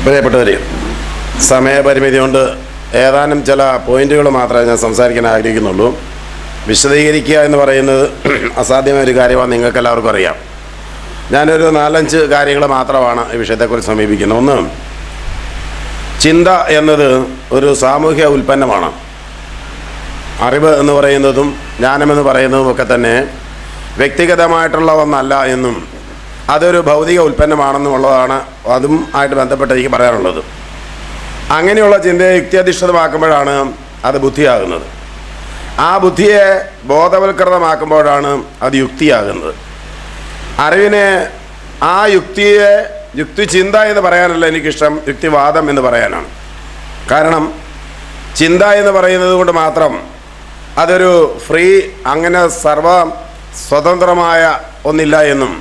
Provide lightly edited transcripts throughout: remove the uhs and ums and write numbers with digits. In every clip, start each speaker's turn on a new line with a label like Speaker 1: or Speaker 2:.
Speaker 1: പ്രിയപ്പെട്ടവരെ, സമയപരിമിതി കൊണ്ട് ഏതാനും ചില പോയിന്റുകൾ മാത്രമേ ഞാൻ സംസാരിക്കാൻ ആഗ്രഹിക്കുന്നുള്ളൂ. വിശദീകരിക്കുക എന്ന് പറയുന്നത് അസാധ്യമായ ഒരു കാര്യമാണ്, നിങ്ങൾക്ക് എല്ലാവർക്കും അറിയാം. ഞാനൊരു 4-5 കാര്യങ്ങൾ മാത്രമാണ് ഈ വിഷയത്തെക്കുറിച്ച് സമീപിക്കുന്നത്. ഒന്ന്, ചിന്ത എന്നത് ഒരു സാമൂഹ്യ ഉൽപ്പന്നമാണ്. അറിവ് എന്ന് പറയുന്നതും ജ്ഞാനമെന്ന് പറയുന്നതും ഒക്കെ തന്നെ വ്യക്തിഗതമായിട്ടുള്ള ഒന്നല്ല എന്നും അതൊരു ഭൗതിക ഉൽപ്പന്നമാണെന്നുള്ളതാണ് അതും ആയിട്ട് ബന്ധപ്പെട്ട് എനിക്ക് പറയാനുള്ളത്. അങ്ങനെയുള്ള ചിന്തയെ യുക്തിയധിഷ്ഠിതമാക്കുമ്പോഴാണ് അത് ബുദ്ധിയാകുന്നത്. ആ ബുദ്ധിയെ ബോധവൽക്കൃതമാക്കുമ്പോഴാണ് അത് യുക്തിയാകുന്നത്. അറിവിനെ ആ യുക്തി ചിന്ത എന്ന് പറയാനല്ല എനിക്കിഷ്ടം, യുക്തിവാദം എന്ന് പറയാനാണ്. കാരണം ചിന്ത എന്ന് പറയുന്നത് കൊണ്ട് മാത്രം അതൊരു ഫ്രീ, അങ്ങനെ സ്വതന്ത്രമായ ഒന്നില്ല എന്നും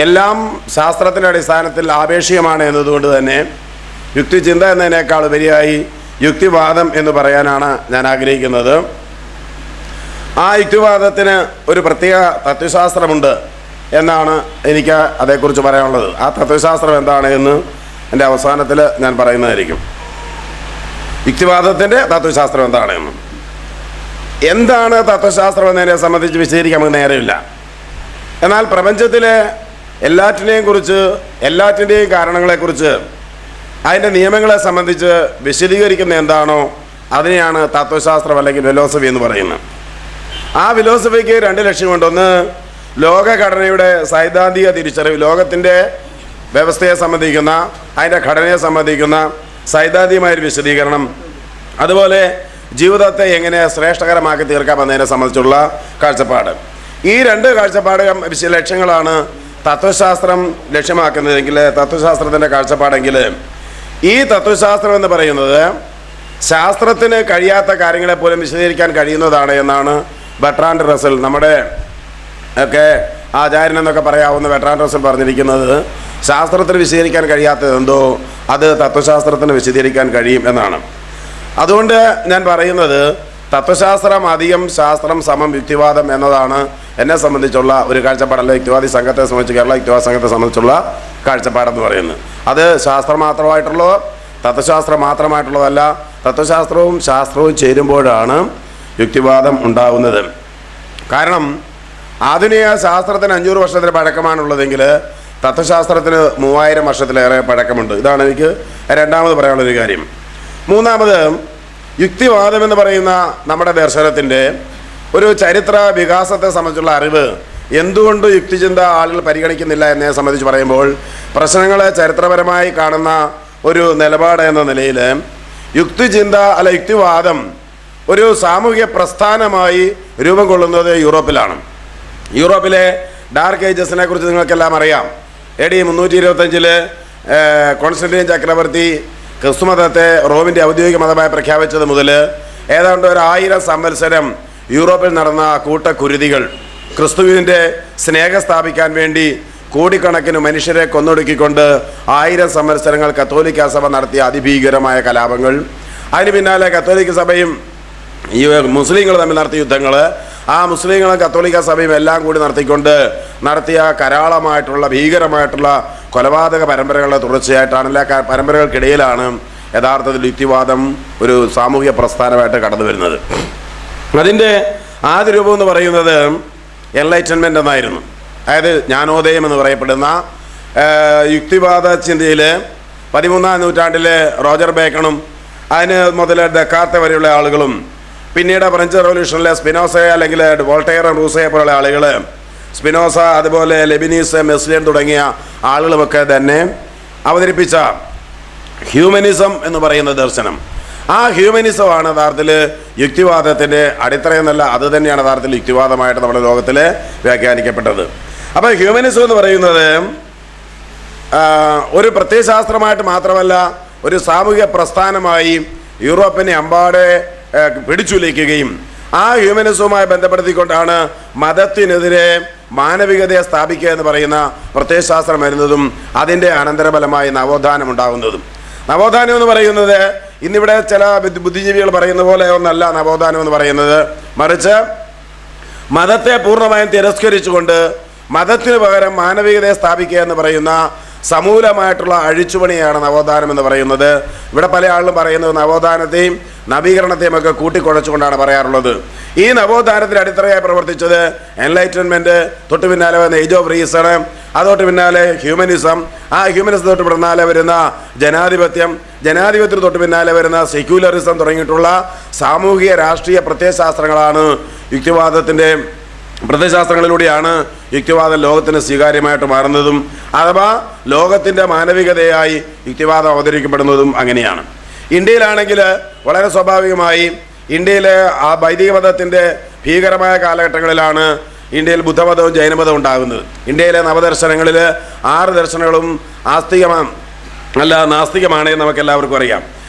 Speaker 1: എല്ലാം ശാസ്ത്രത്തിൻ്റെ അടിസ്ഥാനത്തിൽ ആപേക്ഷികമാണ് എന്നതുകൊണ്ട് തന്നെ യുക്തിചിന്ത എന്നതിനേക്കാൾ ഉപരിയായി യുക്തിവാദം എന്ന് പറയാനാണ് ഞാൻ ആഗ്രഹിക്കുന്നത്. ആ യുക്തിവാദത്തിന് ഒരു പ്രത്യേക തത്വശാസ്ത്രമുണ്ട് എന്നാണ് എനിക്ക് അതേക്കുറിച്ച് പറയാനുള്ളത്. ആ തത്വശാസ്ത്രം എന്താണ് എന്ന് എൻ്റെ അവസാനത്തിൽ ഞാൻ പറയുന്നതായിരിക്കും. യുക്തിവാദത്തിൻ്റെ തത്വശാസ്ത്രം എന്താണെന്ന്. എന്താണ് തത്വശാസ്ത്രം എന്നതിനെ സംബന്ധിച്ച് വിശദീകരിക്കാൻ നമുക്ക് നേരമില്ല. എന്നാൽ പ്രപഞ്ചത്തിലെ എല്ലാറ്റിൻ്റെയും കാരണങ്ങളെക്കുറിച്ച്, അതിൻ്റെ നിയമങ്ങളെ സംബന്ധിച്ച് വിശദീകരിക്കുന്ന എന്താണോ അതിനെയാണ് തത്വശാസ്ത്രം അല്ലെങ്കിൽ ഫിലോസഫി എന്ന് പറയുന്നത്. ആ ഫിലോസഫിക്ക് 2 ലക്ഷ്യമുണ്ട്. ഒന്ന്, ലോകഘടനയുടെ സൈദ്ധാന്തിക തിരിച്ചറിവ്, ലോകത്തിൻ്റെ വ്യവസ്ഥയെ സംബന്ധിക്കുന്ന, അതിൻ്റെ ഘടനയെ സംബന്ധിക്കുന്ന സൈദ്ധാന്തികമായൊരു വിശദീകരണം. അതുപോലെ ജീവിതത്തെ എങ്ങനെ ശ്രേഷ്ഠകരമാക്കി തീർക്കാമെന്നതിനെ സംബന്ധിച്ചുള്ള കാഴ്ചപ്പാട്. ഈ 2 കാഴ്ചപ്പാട് ലക്ഷ്യങ്ങളാണ് തത്വശാസ്ത്രം ലക്ഷ്യമാക്കുന്നതെങ്കിൽ, തത്വശാസ്ത്രത്തിൻ്റെ കാഴ്ചപ്പാടെങ്കിൽ, ഈ തത്വശാസ്ത്രം എന്ന് പറയുന്നത് ശാസ്ത്രത്തിന് കഴിയാത്ത കാര്യങ്ങളെ പോലും വിശദീകരിക്കാൻ കഴിയുന്നതാണ് എന്നാണ് ബർട്രാൻഡ് റസൽ, നമ്മുടെ ഒക്കെ ആചാര്യൻ എന്നൊക്കെ പറയാവുന്ന ബർട്രാൻഡ് റസൽ പറഞ്ഞിരിക്കുന്നത്. ശാസ്ത്രത്തിന് വിശദീകരിക്കാൻ കഴിയാത്തതെന്തോ അത് തത്വശാസ്ത്രത്തിന് വിശദീകരിക്കാൻ കഴിയും എന്നാണ്. അതുകൊണ്ട് ഞാൻ പറയുന്നത് തത്വശാസ്ത്രം അധികം ശാസ്ത്രം സമം യുക്തിവാദം എന്നതാണ് എന്നെ സംബന്ധിച്ചുള്ള ഒരു കാഴ്ചപ്പാടല്ല. യുക്തിവാദി സംഘത്തെ സംബന്ധിച്ച്, കേരള യുക്തിവാദ സംഘത്തെ സംബന്ധിച്ചുള്ള കാഴ്ചപ്പാടെന്ന് പറയുന്നത് അത് ശാസ്ത്രം മാത്രമായിട്ടുള്ളതോ തത്വശാസ്ത്രം മാത്രമായിട്ടുള്ളതല്ല. തത്വശാസ്ത്രവും ശാസ്ത്രവും ചേരുമ്പോഴാണ് യുക്തിവാദം ഉണ്ടാകുന്നത്. കാരണം ആധുനിക ശാസ്ത്രത്തിന് 500 വർഷത്തിന് പഴക്കമാണുള്ളതെങ്കിൽ തത്വശാസ്ത്രത്തിന് 3000 വർഷത്തിലേറെ പഴക്കമുണ്ട്. ഇതാണ് എനിക്ക് രണ്ടാമത് പറയാനുള്ളൊരു കാര്യം. മൂന്നാമത്, യുക്തിവാദം എന്ന് പറയുന്ന നമ്മുടെ ദർശനത്തിൻ്റെ ഒരു ചരിത്ര വികാസത്തെ സംബന്ധിച്ചുള്ള അറിവ് എന്തുകൊണ്ട് യുക്തിചിന്ത ആളുകൾ പരിഗണിക്കുന്നില്ല എന്നതിനെ സംബന്ധിച്ച് പറയുമ്പോൾ, പ്രശ്നങ്ങളെ ചരിത്രപരമായി കാണുന്ന ഒരു നിലപാട് എന്ന നിലയിൽ യുക്തിവാദം ഒരു സാമൂഹിക പ്രസ്ഥാനമായി രൂപം കൊള്ളുന്നത് യൂറോപ്പിലാണ്. യൂറോപ്പിലെ ഡാർക്ക് ഏജസിനെ കുറിച്ച് നിങ്ങൾക്കെല്ലാം അറിയാം. AD 325 കോൺസ്റ്റന്റീൻ ചക്രവർത്തി ക്രിസ്തുമതത്തെ റോമിൻ്റെ ഔദ്യോഗിക മതമായി പ്രഖ്യാപിച്ചത് മുതൽ ഏതാണ്ട് 1000 സംവത്സരം യൂറോപ്പിൽ നടന്ന കൂട്ടക്കുരുതികൾ, ക്രിസ്തുവിൻ്റെ സ്നേഹം സ്ഥാപിക്കാൻ വേണ്ടി കോടിക്കണക്കിന് മനുഷ്യരെ കൊന്നൊടുക്കിക്കൊണ്ട് 1000 സംവത്സരങ്ങൾ കത്തോലിക്ക സഭ നടത്തിയ അതിഭീകരമായ കലാപങ്ങൾ, അതിന് പിന്നാലെ കത്തോലിക്ക സഭയും ഈ മുസ്ലിങ്ങൾ തമ്മിൽ നടത്തിയ യുദ്ധങ്ങൾ, ആ മുസ്ലിങ്ങളും കത്തോലിക്ക സഭയും എല്ലാം കൂടി നടത്തിയ കരാളമായിട്ടുള്ള ഭീകരമായിട്ടുള്ള കൊലപാതക പരമ്പരകളുടെ തുടർച്ചയായിട്ടാണ്. എല്ലാ പരമ്പരകൾക്കിടയിലാണ് യഥാർത്ഥത്തിൽ യുക്തിവാദം ഒരു സാമൂഹിക പ്രസ്ഥാനമായിട്ട് കടന്നു വരുന്നത്. അതിൻ്റെ ആദ്യ രൂപം എന്ന് പറയുന്നത് എൻലൈറ്റൻമെൻ്റ് എന്നായിരുന്നു. അതായത് ജ്ഞാനോദയം എന്ന് പറയപ്പെടുന്ന യുക്തിവാദ ചിന്തയിൽ 13ാം നൂറ്റാണ്ടിൽ റോജർ ബേക്കണും അതിന് മുതൽ ദക്കാർത്തെ വരെയുള്ള ആളുകളും, പിന്നീട് ഫ്രഞ്ച് റവല്യൂഷനിലെ സ്പിനോസ അല്ലെങ്കിൽ വോൾട്ടയർ റൂസയെ പോലുള്ള ആളുകൾ, സ്പിനോസ, അതുപോലെ ലെബിനീസ്, മെസ്ലിയൻ തുടങ്ങിയ ആളുകളുമൊക്കെ തന്നെ അവതരിപ്പിച്ച ഹ്യൂമനിസം എന്ന് പറയുന്ന ദർശനം. ആ ഹ്യൂമനിസമാണ് യഥാർത്ഥത്തിൽ യുക്തിവാദത്തിൻ്റെ അടിത്തറയെന്നല്ല, അത് തന്നെയാണ് യഥാർത്ഥത്തിൽ യുക്തിവാദമായിട്ട് നമ്മുടെ ലോകത്തിൽ വ്യാഖ്യാനിക്കപ്പെട്ടത്. അപ്പോൾ ഹ്യൂമനിസം എന്ന് പറയുന്നത് ഒരു പ്രത്യയശാസ്ത്രമായിട്ട് മാത്രമല്ല, ഒരു സാമൂഹിക പ്രസ്ഥാനമായി യൂറോപ്പിനെ അമ്പാടെ പിടിച്ചുലയ്ക്കുകയും ആ ഹ്യൂമനിസവുമായി ബന്ധപ്പെടുത്തിക്കൊണ്ടാണ് മതത്തിനെതിരെ മാനവികതയെ സ്ഥാപിക്കുക എന്ന് പറയുന്ന പ്രത്യയശാസ്ത്രം വരുന്നതും അതിൻ്റെ അനന്തരഫലമായി നവോത്ഥാനം ഉണ്ടാകുന്നതും. നവോത്ഥാനം എന്ന് പറയുന്നത് ഇന്നിവിടെ ചില ബുദ്ധിജീവികൾ പറയുന്ന പോലെ ഒന്നല്ല നവോത്ഥാനം എന്ന് പറയുന്നത്. മറിച്ച് മതത്തെ പൂർണ്ണമായും തിരസ്കരിച്ചുകൊണ്ട് മതത്തിന് പകരം മാനവികതയെ സ്ഥാപിക്കുക എന്ന് പറയുന്ന സമൂലമായിട്ടുള്ള അഴിച്ചുപണിയാണ് നവോത്ഥാനം എന്ന് പറയുന്നത്. ഇവിടെ പല ആളും പറയുന്നത് നവോത്ഥാനത്തെയും നവീകരണത്തെയും ഒക്കെ കൂട്ടിക്കുഴച്ചുകൊണ്ടാണ് പറയാറുള്ളത്. ഈ നവോത്ഥാനത്തിന് അടിത്തറയായി പ്രവർത്തിച്ചത് എൻലൈറ്റൻമെൻറ്റ്, തൊട്ട് പിന്നാലെ വന്ന ഏജ് ഓഫ് റീസൺ, അതൊട്ട് പിന്നാലെ ഹ്യൂമനിസം, ആ ഹ്യൂമനിസം തൊട്ട് പിന്നാലെ വരുന്ന ജനാധിപത്യത്തിന് തൊട്ട് പിന്നാലെ വരുന്ന സെക്യുലറിസം തുടങ്ങിയിട്ടുള്ള സാമൂഹിക രാഷ്ട്രീയ പ്രത്യയശാസ്ത്രങ്ങളാണ് യുക്തിവാദത്തിൻ്റെ പ്രത്യയശാസ്ത്രങ്ങളിലൂടെയാണ് യുക്തിവാദം ലോകത്തിന് സ്വീകാര്യമായിട്ട് മാറുന്നതും അഥവാ ലോകത്തിൻ്റെ മാനവികതയായി യുക്തിവാദം അവതരിക്കപ്പെടുന്നതും അങ്ങനെയാണ്. ഇന്ത്യയിലാണെങ്കിൽ വളരെ സ്വാഭാവികമായി ഇന്ത്യയിലെ ആ വൈദിക മതത്തിൻ്റെ ഭീകരമായ കാലഘട്ടങ്ങളിലാണ് ഇന്ത്യയിൽ ബുദ്ധമതവും ജൈനമതവും ഉണ്ടാകുന്നത്. ഇന്ത്യയിലെ നവദർശനങ്ങളിൽ 6 ദർശനങ്ങളും നാസ്തികമാണ് എന്ന് നമുക്ക് എല്ലാവർക്കും അറിയാം.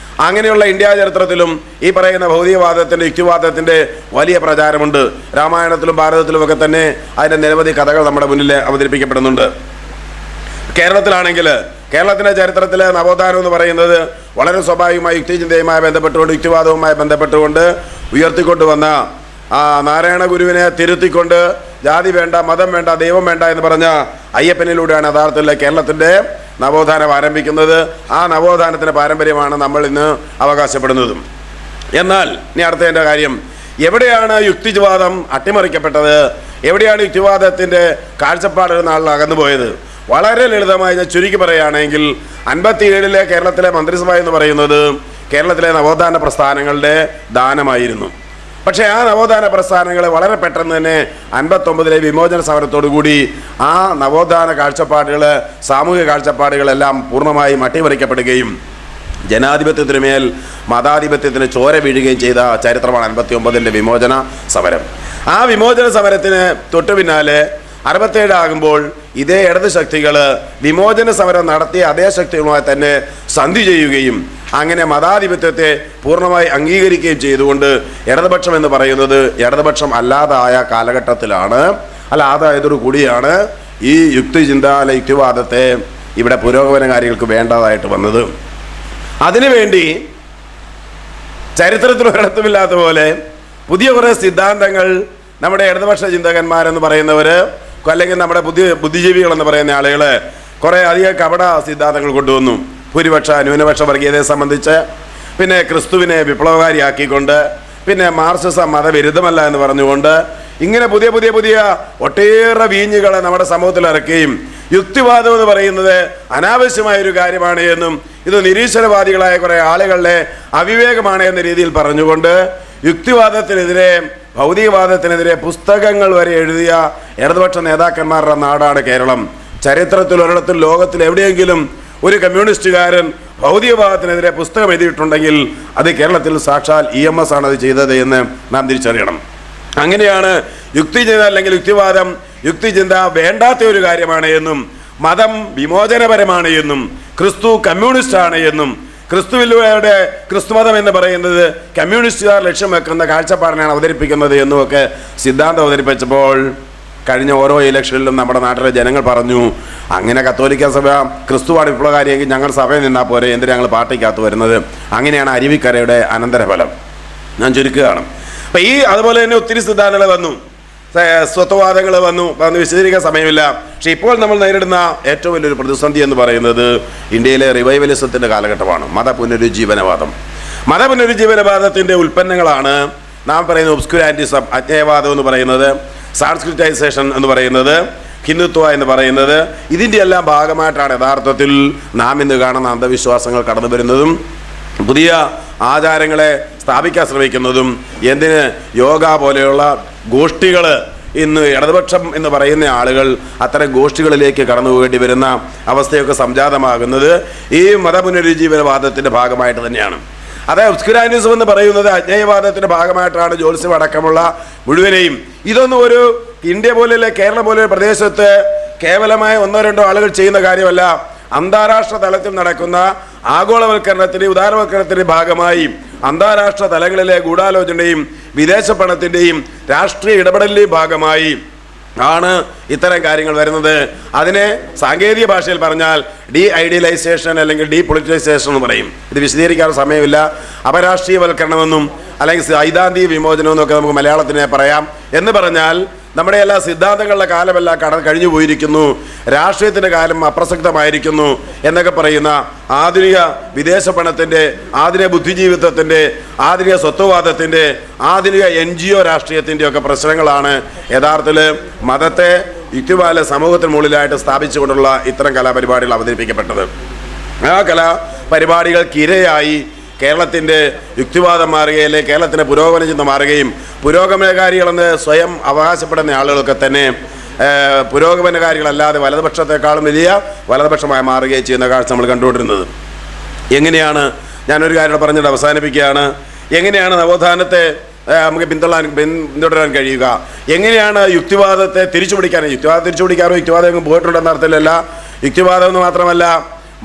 Speaker 1: അങ്ങനെയുള്ള ഇന്ത്യ ചരിത്രത്തിലും ഈ പറയുന്ന ഭൗതികവാദത്തിൻ്റെ യുക്തിവാദത്തിൻ്റെ വലിയ പ്രചാരമുണ്ട്. രാമായണത്തിലും ഭാരതത്തിലുമൊക്കെ തന്നെ അതിൻ്റെ നിരവധി കഥകൾ നമ്മുടെ മുന്നിൽ അവതരിപ്പിക്കപ്പെടുന്നുണ്ട്. കേരളത്തിലാണെങ്കിൽ കേരളത്തിൻ്റെ ചരിത്രത്തിലെ നവോത്ഥാനം എന്ന് പറയുന്നത് വളരെ സ്വാഭാവികമായി യുക്തിചിന്തയുമായി ബന്ധപ്പെട്ടുകൊണ്ട് യുക്തിവാദവുമായി ബന്ധപ്പെട്ടുകൊണ്ട് ഉയർത്തിക്കൊണ്ടുവന്ന നാരായണ ഗുരുവിനെ തിരുത്തിക്കൊണ്ട് ജാതി വേണ്ട, മതം വേണ്ട, ദൈവം വേണ്ട എന്ന് പറഞ്ഞ അയ്യപ്പനിലൂടെയാണ് യഥാർത്ഥത്തിൽ കേരളത്തിൻ്റെ നവോത്ഥാനം ആരംഭിക്കുന്നത്. ആ നവോത്ഥാനത്തിൻ്റെ പാരമ്പര്യമാണ് നമ്മൾ ഇന്ന് അവകാശപ്പെടുന്നതും. എന്നാൽ ഇനി അടുത്തതിൻ്റെ കാര്യം, എവിടെയാണ് യുക്തിവാദം അട്ടിമറിക്കപ്പെട്ടത്? എവിടെയാണ് യുക്തിവാദത്തിൻ്റെ കാഴ്ചപ്പാടുകൾ നാളിൽ അകന്നുപോയത്? വളരെ ലളിതമായി ഞാൻ ചുരുക്കി പറയുകയാണെങ്കിൽ 57 കേരളത്തിലെ മന്ത്രിസഭ എന്ന് പറയുന്നത് കേരളത്തിലെ നവോത്ഥാന പ്രസ്ഥാനങ്ങളുടെ ദാനമായിരുന്നു. പക്ഷേ ആ നവോത്ഥാന പ്രസ്ഥാനങ്ങൾ വളരെ പെട്ടെന്ന് തന്നെ 59 വിമോചന സമരത്തോടുകൂടി ആ നവോത്ഥാന കാഴ്ചപ്പാടുകൾ, സാമൂഹിക കാഴ്ചപ്പാടുകളെല്ലാം പൂർണ്ണമായും അട്ടിമറിക്കപ്പെടുകയും ജനാധിപത്യത്തിന് മേൽ മതാധിപത്യത്തിന് ചോര വീഴുകയും ചെയ്ത ചരിത്രമാണ് 59 വിമോചന സമരം. ആ വിമോചന സമരത്തിന് തൊട്ടു പിന്നാലെ 67 ആകുമ്പോൾ ഇതേ ഇടത് ശക്തികൾ വിമോചന സമരം നടത്തിയ അതേ ശക്തികളുമായി തന്നെ സന്ധി ചെയ്യുകയും അങ്ങനെ മതാധിപത്യത്തെ പൂർണ്ണമായി അംഗീകരിക്കുകയും ചെയ്തുകൊണ്ട് ഇടതുപക്ഷം എന്ന് പറയുന്നത് ഇടതുപക്ഷം അല്ലാതായ കാലഘട്ടത്തിലാണ്, അല്ലാതായതോടു കൂടിയാണ് ഈ യുക്തിവാദത്തെ ഇവിടെ പുരോഗമനകാരികൾക്ക് വേണ്ടതായിട്ട് വന്നത്. അതിനുവേണ്ടി ചരിത്രത്തിൽ ഒരിടത്തുമില്ലാത്ത പോലെ പുതിയ കുറേ സിദ്ധാന്തങ്ങൾ നമ്മുടെ ഇടതുപക്ഷ ചിന്തകന്മാരെന്ന് പറയുന്നവർ അല്ലെങ്കിൽ നമ്മുടെ ബുദ്ധിജീവികളെന്ന് പറയുന്ന ആളുകൾ കുറേ അധികം കപട സിദ്ധാന്തങ്ങൾ കൊണ്ടുവന്നു. ഭൂരിപക്ഷ ന്യൂനപക്ഷ വർഗീയതയെ സംബന്ധിച്ച്, പിന്നെ ക്രിസ്തുവിനെ വിപ്ലവകാരിയാക്കിക്കൊണ്ട്, പിന്നെ മാർക്സിസം മതവിരുദ്ധമല്ല എന്ന് പറഞ്ഞുകൊണ്ട് ഇങ്ങനെ പുതിയ ഒട്ടേറെ വീഞ്ഞുകളെ നമ്മുടെ സമൂഹത്തിൽ ഇറക്കുകയും യുക്തിവാദം എന്ന് പറയുന്നത് അനാവശ്യമായൊരു കാര്യമാണ് എന്നും ഇത് നിരീശ്വരവാദികളായ കുറേ ആളുകളുടെ അവിവേകമാണ് എന്ന രീതിയിൽ പറഞ്ഞുകൊണ്ട് യുക്തിവാദത്തിനെതിരെ, ഭൗതികവാദത്തിനെതിരെ പുസ്തകങ്ങൾ വരെ എഴുതിയ ഇടതുപക്ഷ നേതാക്കന്മാരുടെ നാടാണ് കേരളം. ചരിത്രത്തിൽ ഒരിടത്തും ലോകത്തിൽ എവിടെയെങ്കിലും ഒരു കമ്മ്യൂണിസ്റ്റുകാരൻ ഭൗതികവാദത്തിനെതിരെ പുസ്തകം എഴുതിയിട്ടുണ്ടെങ്കിൽ അത് കേരളത്തിൽ സാക്ഷാൽ EMS ആണ് അത് ചെയ്തത് എന്ന് നാം തിരിച്ചറിയണം. അങ്ങനെയാണ് യുക്തിചിന്ത അല്ലെങ്കിൽ യുക്തിചിന്ത വേണ്ടാത്ത ഒരു കാര്യമാണ് എന്നും മതം വിമോചനപരമാണ് എന്നും ക്രിസ്തു കമ്മ്യൂണിസ്റ്റാണ് എന്നും ക്രിസ്തുവിലൂടെ ക്രിസ്തുമതം എന്ന് പറയുന്നത് കമ്മ്യൂണിസ്റ്റുകാർ ലക്ഷ്യം വെക്കുന്ന കാഴ്ചപ്പാടിനാണ് അവതരിപ്പിക്കുന്നത് എന്നുമൊക്കെ സിദ്ധാന്തം അവതരിപ്പിച്ചപ്പോൾ കഴിഞ്ഞ ഓരോ ഇലക്ഷനിലും നമ്മുടെ നാട്ടിലെ ജനങ്ങൾ പറഞ്ഞു, അങ്ങനെ കത്തോലിക്ക സഭ ക്രിസ്തുവാണ് വിപ്ലവകാരിയെങ്കിൽ ഞങ്ങൾ സഭയിൽ നിന്നാൽ പോരെ, എന്തിനാണ് ഞങ്ങൾ പാർട്ടിക്കകത്ത് വരുന്നത്? അങ്ങനെയാണ് അരുവിക്കരയുടെ അനന്തരഫലം. ഞാൻ ചുരുക്കുകയാണ്. അപ്പം അതുപോലെ തന്നെ ഒത്തിരി സിദ്ധാന്തങ്ങൾ വന്നു, സ്വത്വവാദങ്ങൾ വന്നു വിശദീകരിക്കാൻ സമയമില്ല. പക്ഷെ ഇപ്പോൾ നമ്മൾ നേരിടുന്ന ഏറ്റവും വലിയൊരു പ്രതിസന്ധി എന്ന് പറയുന്നത് ഇന്ത്യയിലെ റിവൈവലിസത്തിൻ്റെ കാലഘട്ടമാണ്. മതപുനരുജ്ജീവനവാദത്തിൻ്റെ ഉൽപ്പന്നങ്ങളാണ് നാം പറയുന്ന ഒബ്സ്ക്യുരാന്റിസം, അജ്ഞേയവാദം എന്ന് പറയുന്നത്, സാൻസ്ക്രിറ്റൈസേഷൻ എന്ന് പറയുന്നത്, ഹിന്ദുത്വ എന്ന് പറയുന്നത്. ഇതിൻ്റെ എല്ലാം ഭാഗമായിട്ടാണ് യഥാർത്ഥത്തിൽ നാം ഇന്ന് കാണുന്ന അന്ധവിശ്വാസങ്ങൾ കടന്നു വരുന്നതും പുതിയ ആചാരങ്ങളെ സ്ഥാപിക്കാൻ ശ്രമിക്കുന്നതും. എന്തിന് യോഗ പോലെയുള്ള ഗോഷ്ഠികൾ ഇന്ന് ഇടതുപക്ഷം എന്ന് പറയുന്ന ആളുകൾ അത്തരം ഗോഷ്ഠികളിലേക്ക് കടന്നു പോകേണ്ടി വരുന്ന അവസ്ഥയൊക്കെ സംജാതമാകുന്നത് ഈ മതപുനരുജ്ജീവനവാദത്തിൻ്റെ ഭാഗമായിട്ട് തന്നെയാണ്. അതായത് ഒബ്സ്ക്യുരാന്റിസം എന്ന് പറയുന്നത് അജ്ഞേയവാദത്തിൻ്റെ ഭാഗമായിട്ടാണ് ജോത്സ്യം അടക്കമുള്ള മുഴുവനെയും. ഇതൊന്നും ഒരു ഇന്ത്യ പോലെയുള്ള കേരളം പോലെയുള്ള പ്രദേശത്ത് കേവലമായ 1-2 ആളുകൾ ചെയ്യുന്ന കാര്യമല്ല. അന്താരാഷ്ട്ര തലത്തിൽ നടക്കുന്ന ആഗോളവൽക്കരണത്തിൻ്റെയും ഉദാരവൽക്കരണത്തിൻ്റെയും ഭാഗമായി അന്താരാഷ്ട്ര തലങ്ങളിലെ ഗൂഢാലോചനയും വിദേശ പണത്തിൻ്റെയും രാഷ്ട്രീയ ഇടപെടലിൻ്റെയും ഭാഗമായി ആണ് ഇത്തരം കാര്യങ്ങൾ വരുന്നത്. അതിനെ സാങ്കേതിക ഭാഷയിൽ പറഞ്ഞാൽ ഐഡിയലൈസേഷൻ അല്ലെങ്കിൽ പൊളിറ്റിസേഷൻ എന്ന് പറയും. ഇത് വിശദീകരിക്കാൻ സമയമില്ല. അപരാഷ്ട്രീയവൽക്കരണമെന്നും അല്ലെങ്കിൽ സൈദ്ധാന്തിക വിമോചനം എന്നൊക്കെ നമുക്ക് മലയാളത്തിനെ പറയാം. എന്ന് പറഞ്ഞാൽ നമ്മുടെ എല്ലാ സിദ്ധാന്തങ്ങളുടെ കാലമെല്ലാം കഴിഞ്ഞു പോയിരിക്കുന്നു, രാഷ്ട്രീയത്തിൻ്റെ കാലം അപ്രസക്തമായിരിക്കുന്നു എന്നൊക്കെ പറയുന്ന ആധുനിക വിദേശ പണത്തിൻ്റെ, ആധുനിക ബുദ്ധിജീവിത്വത്തിൻ്റെ, ആധുനിക സ്വത്വവാദത്തിൻ്റെ, ആധുനിക NGO രാഷ്ട്രീയത്തിൻ്റെയൊക്കെ പ്രശ്നങ്ങളാണ് യഥാർത്ഥത്തിൽ മതത്തെ യുക്തിവാദ സമൂഹത്തിന് മുകളിലായിട്ട് സ്ഥാപിച്ചുകൊണ്ടുള്ള ഇത്തരം കലാപരിപാടികൾ അവതരിപ്പിക്കപ്പെട്ടത്. ആ കലാപരിപാടികൾക്കിരയായി കേരളത്തിൻ്റെ യുക്തിവാദം മാറുകയും കേരളത്തിൻ്റെ പുരോഗമന ചിന്ത മാറുകയും പുരോഗമനകാരികളെന്ന് സ്വയം അവകാശപ്പെടുന്ന ആളുകളൊക്കെ തന്നെ പുരോഗമനകാരികളല്ലാതെ വലതുപക്ഷത്തെക്കാളും വലിയ വലതുപക്ഷമായി മാറുകയും ചെയ്യുന്ന കാഴ്ച നമ്മൾ കണ്ടുകൊണ്ടിരുന്നത്. എങ്ങനെയാണ്, ഞാനൊരു കാര്യം പറഞ്ഞിട്ട് അവസാനിപ്പിക്കുകയാണ്, എങ്ങനെയാണ് നവോത്ഥാനത്തെ നമുക്ക് പിന്തുടരാൻ കഴിയുക? എങ്ങനെയാണ് യുക്തിവാദത്തെ തിരിച്ചുപിടിക്കാൻ? യുക്തിവാദം തിരിച്ചുപിടിക്കാറോ യുക്തിവാദം പോയിട്ടുണ്ടെന്ന അർത്ഥത്തിലല്ല. യുക്തിവാദം എന്ന് മാത്രമല്ല,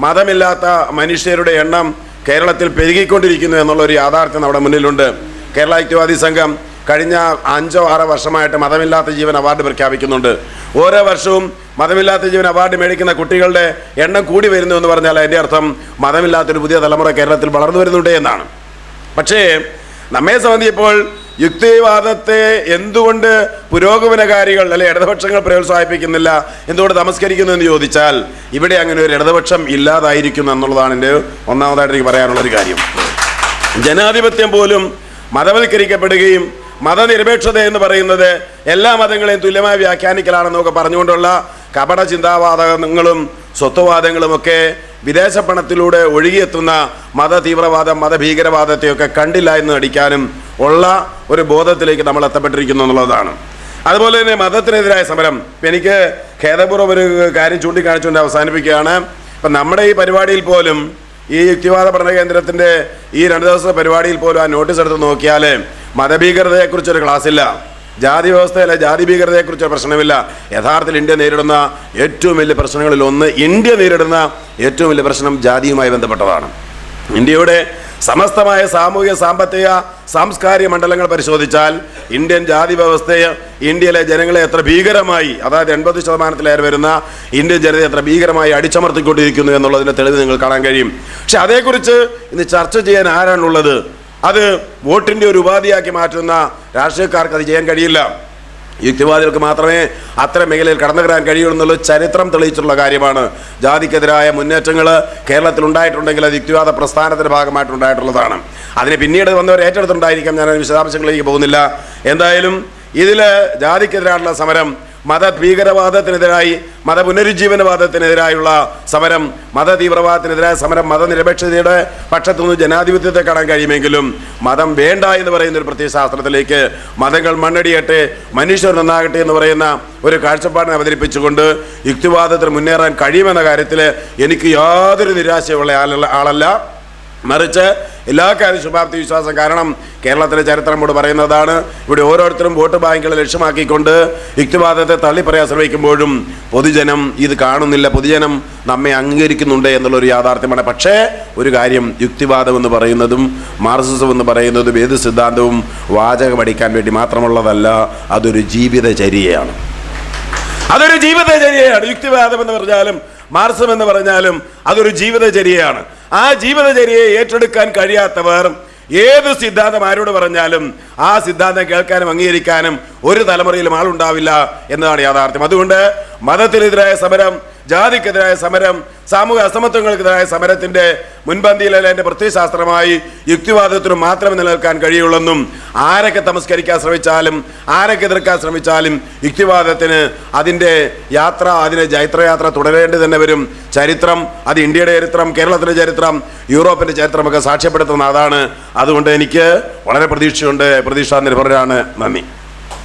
Speaker 1: മതമില്ലാത്ത മനുഷ്യരുടെ എണ്ണം കേരളത്തിൽ പെരുകിക്കൊണ്ടിരിക്കുന്നു എന്നുള്ളൊരു യാഥാർത്ഥ്യം നമ്മുടെ മുന്നിലുണ്ട്. കേരള യുക്തിവാദി സംഘം കഴിഞ്ഞ 5-6 വർഷമായിട്ട് മതമില്ലാത്ത ജീവൻ അവാർഡ് പ്രഖ്യാപിക്കുന്നുണ്ട്. ഓരോ വർഷവും മതമില്ലാത്ത ജീവൻ അവാർഡ് മേടിക്കുന്ന കുട്ടികളുടെ എണ്ണം കൂടി വരുന്നു എന്ന് പറഞ്ഞാൽ അതിൻ്റെ അർത്ഥം മതമില്ലാത്തൊരു പുതിയ തലമുറ കേരളത്തിൽ വളർന്നു വരുന്നുണ്ട് എന്നാണ്. പക്ഷേ നമ്മെ സംബന്ധിച്ചപ്പോൾ യുക്തിവാദത്തെ എന്തുകൊണ്ട് പുരോഗമനകാരികൾ അല്ലെ ഇടതുപക്ഷങ്ങൾ പ്രോത്സാഹിപ്പിക്കുന്നില്ല, എന്തുകൊണ്ട് തമസ്കരിക്കുന്നു എന്ന് ചോദിച്ചാൽ ഇവിടെ അങ്ങനെ ഒരു ഇടതുപക്ഷം ഇല്ലാതായിരിക്കുന്നു എന്നുള്ളതാണ് എൻ്റെ ഒന്നാമതായിട്ട് എനിക്ക് പറയാനുള്ളൊരു കാര്യം. ജനാധിപത്യം പോലും മതവൽക്കരിക്കപ്പെടുകയും മതനിരപേക്ഷത എന്ന് പറയുന്നത് എല്ലാ മതങ്ങളെയും തുല്യമായി വ്യാഖ്യാനിക്കലാണെന്നൊക്കെ പറഞ്ഞുകൊണ്ടുള്ള കപട ചിന്താവാദങ്ങളും സ്വത്വവാദങ്ങളുമൊക്കെ വിദേശ പണത്തിലൂടെ ഒഴുകിയെത്തുന്ന മത തീവ്രവാദം, മതഭീകരവാദത്തെയൊക്കെ കണ്ടില്ല എന്ന് നടിക്കാനും ഉള്ള ഒരു ബോധത്തിലേക്ക് നമ്മൾ എത്തപ്പെട്ടിരിക്കുന്നു എന്നുള്ളതാണ്. അതുപോലെ തന്നെ മതത്തിനെതിരായ സമരം, ഇപ്പം എനിക്ക് ഖേദപൂർവ്വം ഒരു കാര്യം ചൂണ്ടിക്കാണിച്ചുകൊണ്ട് അവസാനിപ്പിക്കുകയാണ്. ഇപ്പം നമ്മുടെ ഈ പരിപാടിയിൽ പോലും, ഈ യുക്തിവാദ പഠന കേന്ദ്രത്തിൻ്റെ ഈ 2 ദിവസത്തെ പരിപാടിയിൽ പോലും ആ നോട്ടീസ് എടുത്ത് നോക്കിയാൽ മതഭീകരതയെക്കുറിച്ചൊരു ക്ലാസ്സില്ല, ജാതി വ്യവസ്ഥയിലെ ജാതി ഭീകരതയെക്കുറിച്ച് പ്രശ്നമില്ല. യഥാർത്ഥത്തിൽ ഇന്ത്യ നേരിടുന്ന ഏറ്റവും വലിയ പ്രശ്നങ്ങളിൽ ഒന്ന്, ഇന്ത്യ നേരിടുന്ന ഏറ്റവും വലിയ പ്രശ്നം ജാതിയുമായി ബന്ധപ്പെട്ടതാണ്. ഇന്ത്യയുടെ സമസ്തമായ സാമൂഹിക, സാമ്പത്തിക, സാംസ്കാരിക മണ്ഡലങ്ങൾ പരിശോധിച്ചാൽ ഇന്ത്യൻ ജാതി വ്യവസ്ഥയെ, ഇന്ത്യയിലെ ജനങ്ങളെ എത്ര ഭീകരമായി, അതായത് 80% വരുന്ന ഇന്ത്യൻ ജനതയെ എത്ര ഭീകരമായി അടിച്ചമർത്തിക്കൊണ്ടിരിക്കുന്നു എന്നുള്ളതിൻ്റെ തെളിവ് നിങ്ങൾ കാണാൻ കഴിയും. പക്ഷെ അതേക്കുറിച്ച് ഇന്ന് ചർച്ച ചെയ്യാൻ ആരാണുള്ളത്? അത് വോട്ടിൻ്റെ ഒരു ഉപാധിയാക്കി മാറ്റുന്ന രാഷ്ട്രീയക്കാർക്ക് അത് ചെയ്യാൻ കഴിയില്ല. യുക്തിവാദികൾക്ക് മാത്രമേ അത്തരം മേഖലയിൽ കടന്നു കയറാൻ കഴിയുള്ളൂ എന്നുള്ള ചരിത്രം തെളിയിച്ചിട്ടുള്ള കാര്യമാണ്. ജാതിക്കെതിരായ മുന്നേറ്റങ്ങൾ കേരളത്തിൽ ഉണ്ടായിട്ടുണ്ടെങ്കിൽ അത് യുക്തിവാദ പ്രസ്ഥാനത്തിൻ്റെ ഭാഗമായിട്ടുണ്ടായിട്ടുള്ളതാണ്. അതിനെ പിന്നീട് വന്നവർ ഏറ്റെടുത്തിട്ടുണ്ടായിരിക്കാം, ഞാൻ വിശദാംശങ്ങളിലേക്ക് പോകുന്നില്ല. എന്തായാലും ഇതിൽ ജാതിക്കെതിരായുള്ള സമരം, മതഭീകരവാദത്തിനെതിരായി, മതപുനരുജ്ജീവനവാദത്തിനെതിരായുള്ള സമരം, മതതീവ്രവാദത്തിനെതിരായ സമരം, മതനിരപേക്ഷതയുടെ പക്ഷത്തുനിന്ന് ജനാധിപത്യത്തെ കാണാൻ കഴിയുമെങ്കിലും മതം വേണ്ട എന്ന് പറയുന്ന ഒരു പ്രത്യയശാസ്ത്രത്തിലേക്ക്, മതങ്ങൾ മണ്ണടിയട്ടെ, മനുഷ്യർ നന്നാകട്ടെ എന്ന് പറയുന്ന ഒരു കാഴ്ചപ്പാടിനെ അവതരിപ്പിച്ചുകൊണ്ട് യുക്തിവാദത്തിന് മുന്നേറാൻ കഴിയുമെന്ന കാര്യത്തിൽ എനിക്ക് യാതൊരു നിരാശയുള്ള ആളല്ല. മറിച്ച് എല്ലാ കാര്യം ശുഭാപ്തി വിശ്വാസം. കാരണം കേരളത്തിലെ ചരിത്രം കൂടെ പറയുന്നതാണ്. ഇവിടെ ഓരോരുത്തരും വോട്ട് ബാങ്കുകളെ ലക്ഷ്യമാക്കിക്കൊണ്ട് യുക്തിവാദത്തെ തള്ളിപ്പറയാൻ ശ്രമിക്കുമ്പോഴും പൊതുജനം ഇത് കാണുന്നില്ല, പൊതുജനം നമ്മെ അംഗീകരിക്കുന്നുണ്ട് എന്നുള്ളൊരു യാഥാർത്ഥ്യമാണ്. പക്ഷേ ഒരു കാര്യം, യുക്തിവാദം എന്ന് പറയുന്നതും മാർക്സിസം എന്ന് പറയുന്നതും ഏത് സിദ്ധാന്തവും വാചകം അടിക്കാൻ വേണ്ടി മാത്രമുള്ളതല്ല, അതൊരു ജീവിതചര്യയാണ്. അതൊരു ജീവിതചര്യയാണ്. യുക്തിവാദം എന്ന് പറഞ്ഞാലും മാർക്സിസം എന്ന് പറഞ്ഞാലും അതൊരു ജീവിതചര്യയാണ്. ആ ജീവിതചര്യയെ ഏറ്റെടുക്കാൻ കഴിയാത്തവർ ഏത് സിദ്ധാന്തം ആരോട് പറഞ്ഞാലും ആ സിദ്ധാന്തം കേൾക്കാനും അംഗീകരിക്കാനും ഒരു തലമുറയിലും ആളുണ്ടാവില്ല എന്നതാണ് യാഥാർത്ഥ്യം. അതുകൊണ്ട് മതത്തിനെതിരായ സമരം, ജാതിക്കെതിരായ സമരം, സാമൂഹിക അസമത്വങ്ങൾക്കെതിരായ സമരത്തിൻ്റെ മുൻപന്തിയിലല്ല എൻ്റെ പ്രത്യയശാസ്ത്രമായി യുക്തിവാദത്തിനും മാത്രമേ നിലനിൽക്കാൻ കഴിയുള്ളെന്നും ആരൊക്കെ തമസ്കരിക്കാൻ ശ്രമിച്ചാലും ആരൊക്കെ എതിർക്കാൻ ശ്രമിച്ചാലും യുക്തിവാദത്തിന് അതിൻ്റെ യാത്ര, അതിൻ്റെ ജൈത്രയാത്ര തുടരേണ്ടി തന്നെ വരും. ചരിത്രം, അത് ഇന്ത്യയുടെ ചരിത്രം, കേരളത്തിൻ്റെ ചരിത്രം, യൂറോപ്പിൻ്റെ ചരിത്രമൊക്കെ സാക്ഷ്യപ്പെടുത്തുന്ന അതാണ്. അതുകൊണ്ട് എനിക്ക് വളരെ പ്രതീക്ഷയുണ്ട്. പ്രതീക്ഷാ നിർഭരരാണ്. നന്ദി.